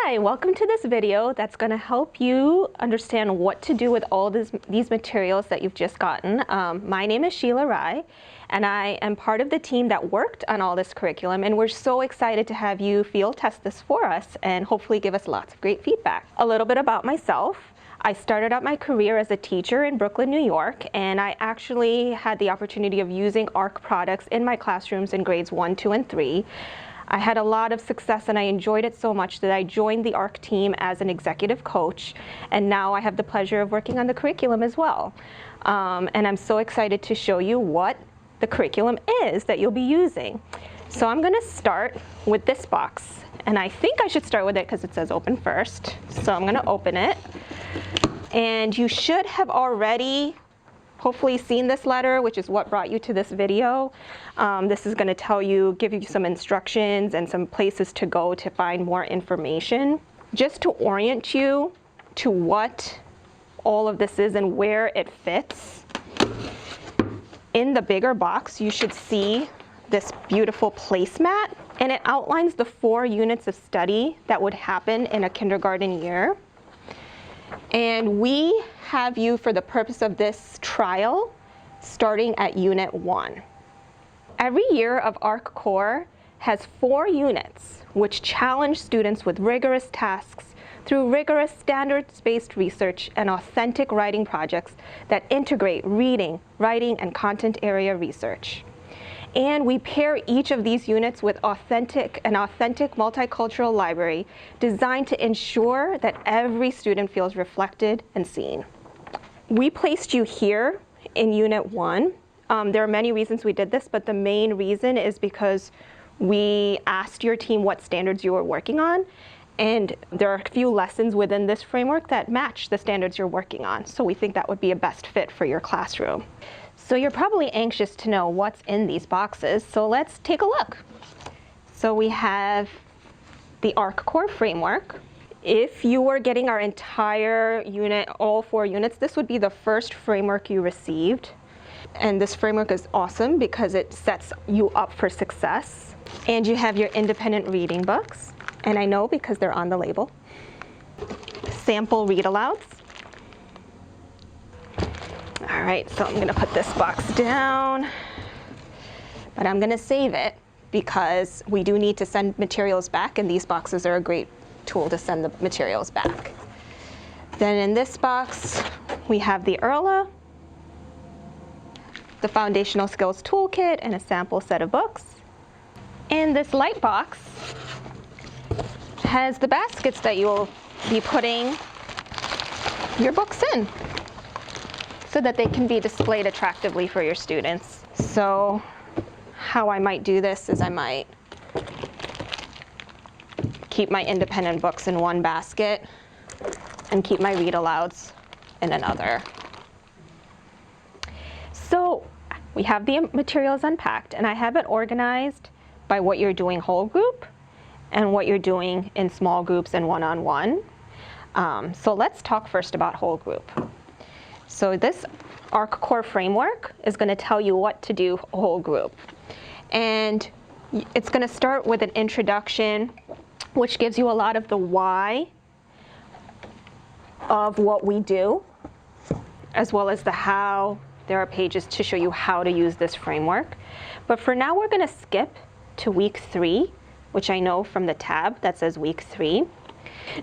Hi, welcome to this video that's going to help you understand what to do with all these materials that you've just gotten. My name is Sheila Rai, and I am part of the team that worked on all this curriculum, and we're so excited to have you field test this for us and hopefully give us lots of great feedback. A little bit about myself. I started out my career as a teacher in Brooklyn, New York, and I actually had the opportunity of using ARC products in my classrooms in grades 1, 2, and 3. I had a lot of success and I enjoyed it so much that I joined the ARC team as an executive coach, and now I have the pleasure of working on the curriculum as well. And I'm so excited to show you what the curriculum is that you'll be using. So I'm going to start with this box, and I think I should start with it because it says open first. So I'm going to open it, and you should have already hopefully seen this letter, which is what brought you to this video. This is going to give you some instructions and some places to go to find more information. Just to orient you to what all of this is and where it fits, in the bigger box you should see this beautiful placemat, and it outlines the 4 units of study that would happen in a kindergarten year. And we have you, for the purpose of this trial, starting at Unit 1. Every year of ARC Core has 4 units which challenge students with rigorous tasks through rigorous standards-based research and authentic writing projects that integrate reading, writing, and content area research. And we pair each of these units with an authentic multicultural library designed to ensure that every student feels reflected and seen. We placed you here in Unit 1. There are many reasons we did this, but the main reason is because we asked your team what standards you were working on, and there are a few lessons within this framework that match the standards you're working on. So we think that would be a best fit for your classroom. So you're probably anxious to know what's in these boxes, so let's take a look. So we have the ARC Core framework. If you were getting our entire unit, all 4 units, this would be the first framework you received. And this framework is awesome because it sets you up for success. And you have your independent reading books, and I know because they're on the label. Sample read-alouds. All right, so I'm going to put this box down, but I'm going to save it because we do need to send materials back, and these boxes are a great tool to send the materials back. Then in this box, we have the ERLA, the Foundational Skills Toolkit, and a sample set of books. And this light box has the baskets that you'll be putting your books in, so that they can be displayed attractively for your students. So how I might do this is I might keep my independent books in one basket and keep my read-alouds in another. So we have the materials unpacked, and I have it organized by what you're doing whole group and what you're doing in small groups and one-on-one. So let's talk first about whole group. So this ARC Core framework is going to tell you what to do whole group. And it's going to start with an introduction, which gives you a lot of the why of what we do, as well as the how. There are pages to show you how to use this framework. But for now, we're going to skip to week 3, which I know from the tab that says week 3.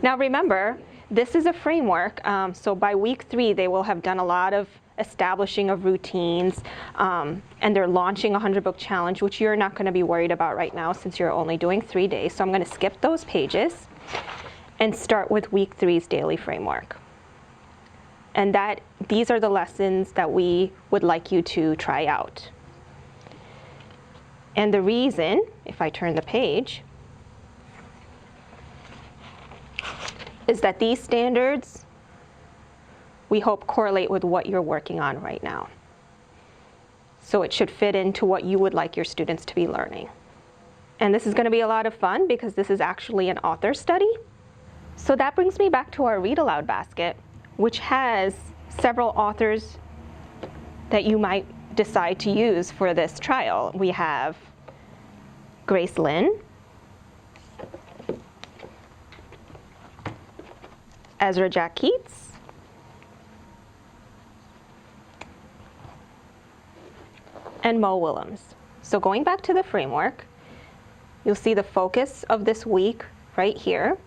Now remember, this is a framework, so by week 3 they will have done a lot of establishing of routines, and they're launching a 100-book challenge, which you're not going to be worried about right now since you're only doing 3 days. So I'm going to skip those pages and start with week 3's daily framework. And these are the lessons that we would like you to try out. And the reason, if I turn the page, is that these standards, we hope, correlate with what you're working on right now. So it should fit into what you would like your students to be learning. And this is going to be a lot of fun because this is actually an author study. So that brings me back to our read aloud basket, which has several authors that you might decide to use for this trial. We have Grace Lin, Ezra Jack Keats, and Mo Willems. So going back to the framework, you'll see the focus of this week right here.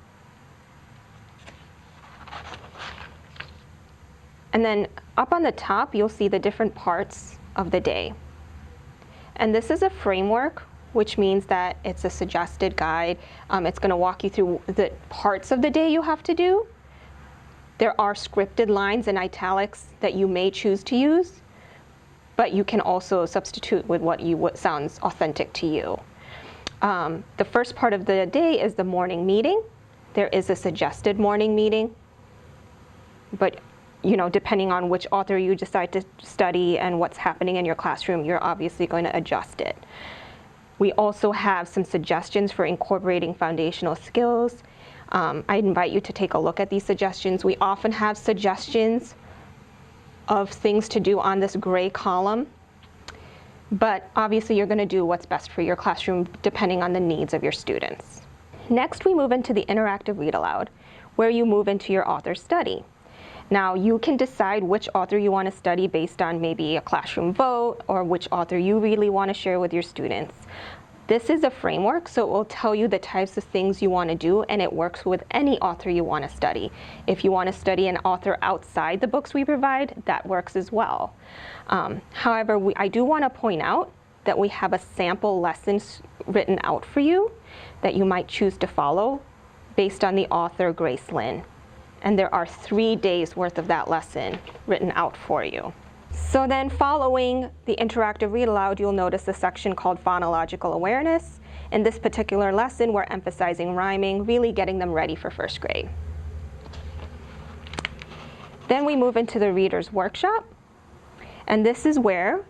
And then up on the top, you'll see the different parts of the day. And this is a framework, which means that it's a suggested guide. It's going to walk you through the parts of the day you have to do. There are scripted lines in italics that you may choose to use, but you can also substitute with what sounds authentic to you. The first part of the day is the morning meeting. There is a suggested morning meeting, but depending on which author you decide to study and what's happening in your classroom, you're obviously going to adjust it. We also have some suggestions for incorporating foundational skills. I invite you to take a look at these suggestions. We often have suggestions of things to do on this gray column, but obviously you're going to do what's best for your classroom depending on the needs of your students. Next, we move into the interactive read aloud, where you move into your author study. Now, you can decide which author you want to study based on maybe a classroom vote or which author you really want to share with your students. This is a framework, so it will tell you the types of things you want to do, and it works with any author you want to study. If you want to study an author outside the books we provide, that works as well. However, I do want to point out that we have a sample lesson written out for you that you might choose to follow based on the author Grace Lin. And there are 3 days worth of that lesson written out for you. So then following the interactive read aloud, you'll notice a section called phonological awareness. In this particular lesson, we're emphasizing rhyming, really getting them ready for first grade. Then we move into the reader's workshop. And this is where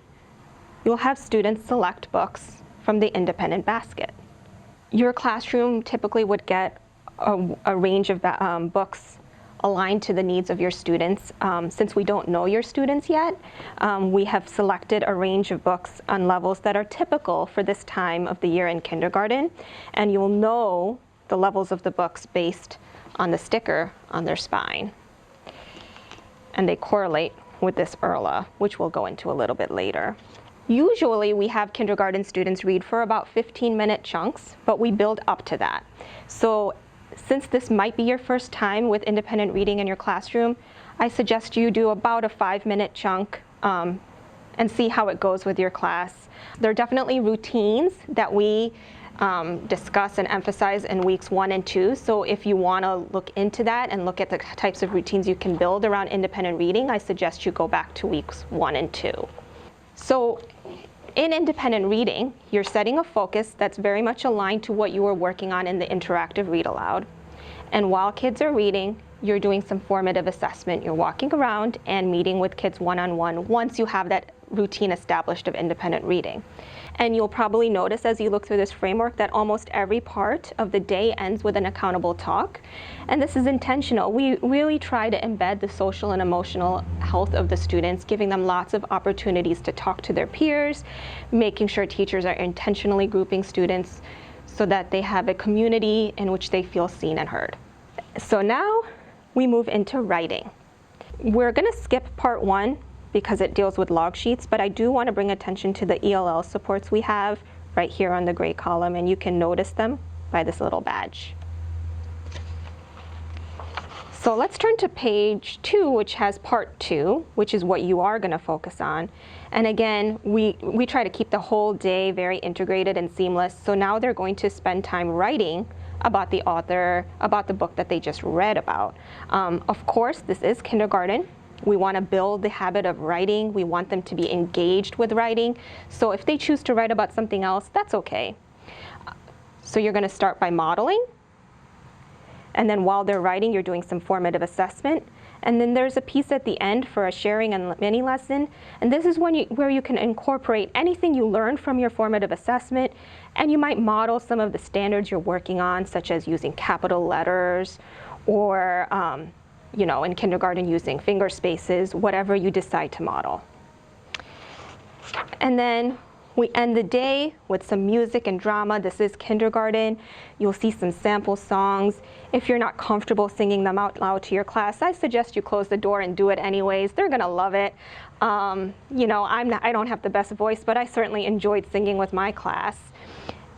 you'll have students select books from the independent basket. Your classroom typically would get a range of books aligned to the needs of your students. Since we don't know your students yet, we have selected a range of books on levels that are typical for this time of the year in kindergarten, and you'll know the levels of the books based on the sticker on their spine. And they correlate with this ERLA, which we'll go into a little bit later. Usually we have kindergarten students read for about 15-minute chunks, but we build up to that. So since this might be your first time with independent reading in your classroom, I suggest you do about a 5-minute chunk and see how it goes with your class. There are definitely routines that we discuss and emphasize in weeks 1 and 2. So if you want to look into that and look at the types of routines you can build around independent reading, I suggest you go back to weeks 1 and 2. So in independent reading, you're setting a focus that's very much aligned to what you were working on in the interactive read aloud. And while kids are reading, you're doing some formative assessment. You're walking around and meeting with kids one-on-one once you have that routine established of independent reading. And you'll probably notice as you look through this framework that almost every part of the day ends with an accountable talk. And this is intentional. We really try to embed the social and emotional health of the students, giving them lots of opportunities to talk to their peers, making sure teachers are intentionally grouping students so that they have a community in which they feel seen and heard. So now we move into writing. We're going to skip part 1 because it deals with log sheets, but I do want to bring attention to the ELL supports we have right here on the gray column, and you can notice them by this little badge. So let's turn to page 2, which has part 2, which is what you are going to focus on. And again, we try to keep the whole day very integrated and seamless. So now they're going to spend time writing about the author, about the book that they just read about. Of course, this is kindergarten. We want to build the habit of writing. We want them to be engaged with writing. So if they choose to write about something else, that's okay. So you're going to start by modeling. And then while they're writing, you're doing some formative assessment. And then there's a piece at the end for a sharing and mini lesson. And this is where you can incorporate anything you learned from your formative assessment. And you might model some of the standards you're working on, such as using capital letters or in kindergarten using finger spaces, whatever you decide to model. And then We end the day with some music and drama. This is kindergarten. You'll see some sample songs. If you're not comfortable singing them out loud to your class, I suggest you close the door and do it anyways. They're gonna love it. You know, I don't have the best voice, but I certainly enjoyed singing with my class.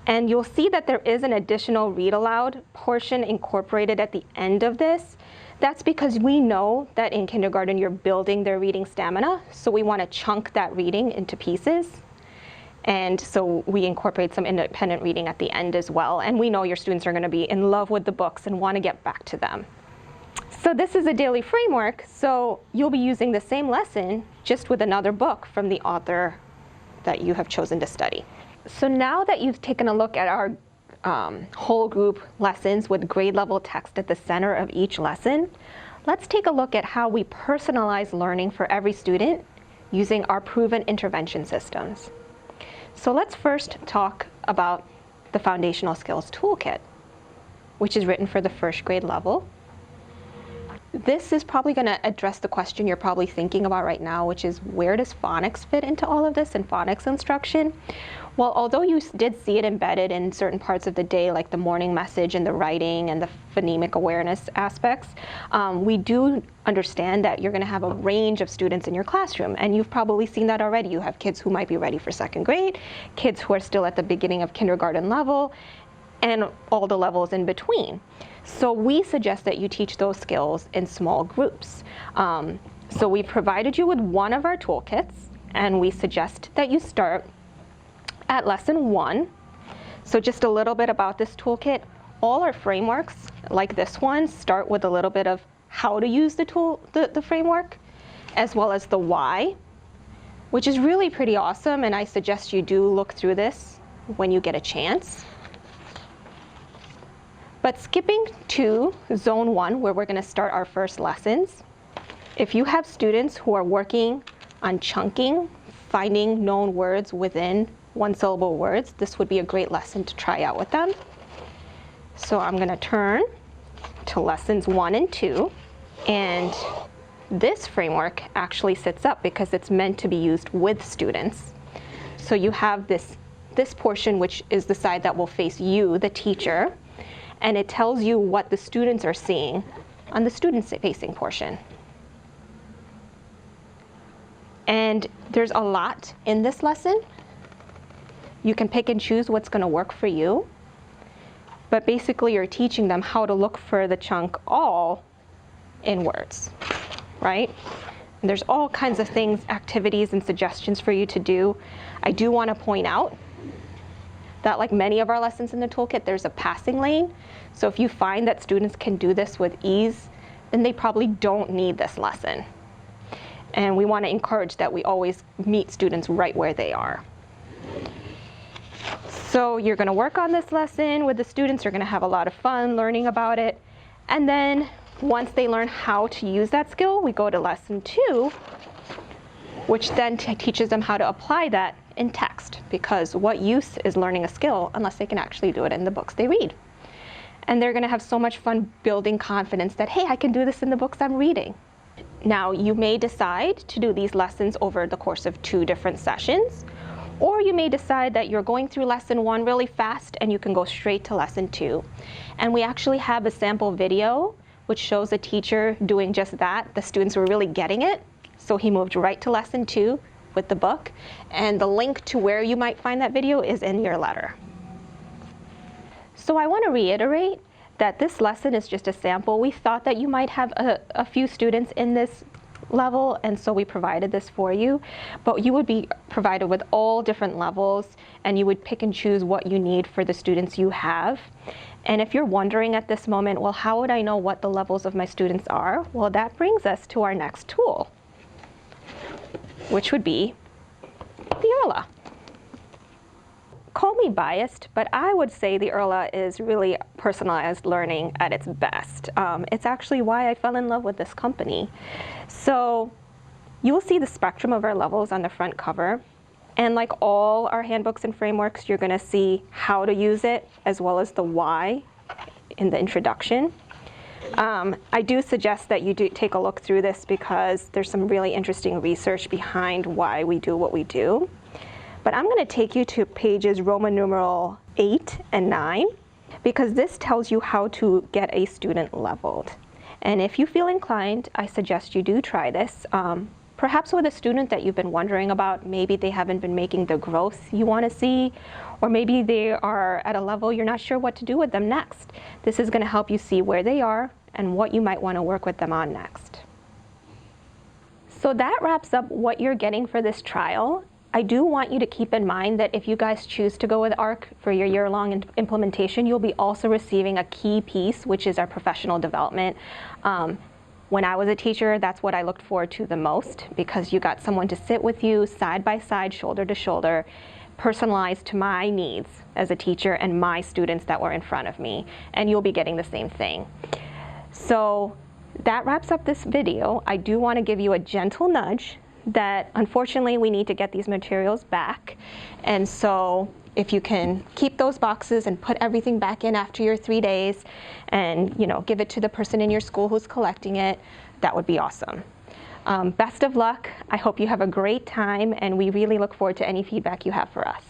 And you'll see that there is an additional read aloud portion incorporated at the end of this. That's because we know that in kindergarten you're building their reading stamina, so we want to chunk that reading into pieces. And so we incorporate some independent reading at the end as well. And we know your students are going to be in love with the books and want to get back to them. So this is a daily framework, so you'll be using the same lesson just with another book from the author that you have chosen to study. So now that you've taken a look at our whole group lessons with grade level text at the center of each lesson, let's take a look at how we personalize learning for every student using our proven intervention systems. So let's first talk about the Foundational Skills Toolkit, which is written for the first grade level. This is probably going to address the question you're probably thinking about right now, which is where does phonics fit into all of this and phonics instruction? Well, although you did see it embedded in certain parts of the day, like the morning message and the writing and the phonemic awareness aspects, we do understand that you're going to have a range of students in your classroom, and you've probably seen that already. You have kids who might be ready for second grade, kids who are still at the beginning of kindergarten level, and all the levels in between. So we suggest that you teach those skills in small groups. So we provided you with one of our toolkits, and we suggest that you start at lesson 1. So just a little bit about this toolkit. All our frameworks, like this one, start with a little bit of how to use the framework, as well as the why, which is really pretty awesome, and I suggest you do look through this when you get a chance. But skipping to zone 1, where we're going to start our first lessons, if you have students who are working on chunking, finding known words within one-syllable words, this would be a great lesson to try out with them. So I'm going to turn to lessons 1 and 2, and this framework actually sits up because it's meant to be used with students. So you have this portion, which is the side that will face you, the teacher, and it tells you what the students are seeing on the student-facing portion. And there's a lot in this lesson. You can pick and choose what's going to work for you. But basically, you're teaching them how to look for the chunk all in words, right? And there's all kinds of things, activities, and suggestions for you to do. I do want to point out that, like many of our lessons in the toolkit, there's a passing lane. So if you find that students can do this with ease, then they probably don't need this lesson. And we want to encourage that we always meet students right where they are. So you're going to work on this lesson with the students. You're going to have a lot of fun learning about it. And then once they learn how to use that skill, we go to lesson 2, which then teaches them how to apply that in text, because what use is learning a skill unless they can actually do it in the books they read. And they're going to have so much fun building confidence that, hey, I can do this in the books I'm reading. Now, you may decide to do these lessons over the course of 2 different sessions, or you may decide that you're going through lesson 1 really fast and you can go straight to lesson 2. And we actually have a sample video which shows a teacher doing just that. The students were really getting it, so he moved right to lesson 2 with the book, and the link to where you might find that video is in your letter. So I want to reiterate that this lesson is just a sample. We thought that you might have a few students in this level, and so we provided this for you, but you would be provided with all different levels, and you would pick and choose what you need for the students you have. And if you're wondering at this moment, well, how would I know what the levels of my students are? Well, that brings us to our next tool, which would be the IRLA. Call me biased, but I would say the IRLA is really personalized learning at its best. It's actually why I fell in love with this company. So you will see the spectrum of our levels on the front cover. And like all our handbooks and frameworks, you're going to see how to use it as well as the why in the introduction. I do suggest that you do take a look through this because there's some really interesting research behind why we do what we do. But I'm going to take you to pages Roman numeral 8 and 9, because this tells you how to get a student leveled. And if you feel inclined, I suggest you do try this. Perhaps with a student that you've been wondering about, maybe they haven't been making the growth you want to see, or maybe they are at a level you're not sure what to do with them next. This is going to help you see where they are and what you might want to work with them on next. So that wraps up what you're getting for this trial. I do want you to keep in mind that if you guys choose to go with ARC for your year-long implementation, you'll be also receiving a key piece, which is our professional development. When I was a teacher, that's what I looked forward to the most, because you got someone to sit with you side by side, shoulder to shoulder, personalized to my needs as a teacher and my students that were in front of me, and you'll be getting the same thing. So that wraps up this video. I do want to give you a gentle nudge that unfortunately we need to get these materials back, and so if you can keep those boxes and put everything back in after your 3 days and give it to the person in your school who's collecting it, that would be awesome. Best of luck. I hope you have a great time, and we really look forward to any feedback you have for us.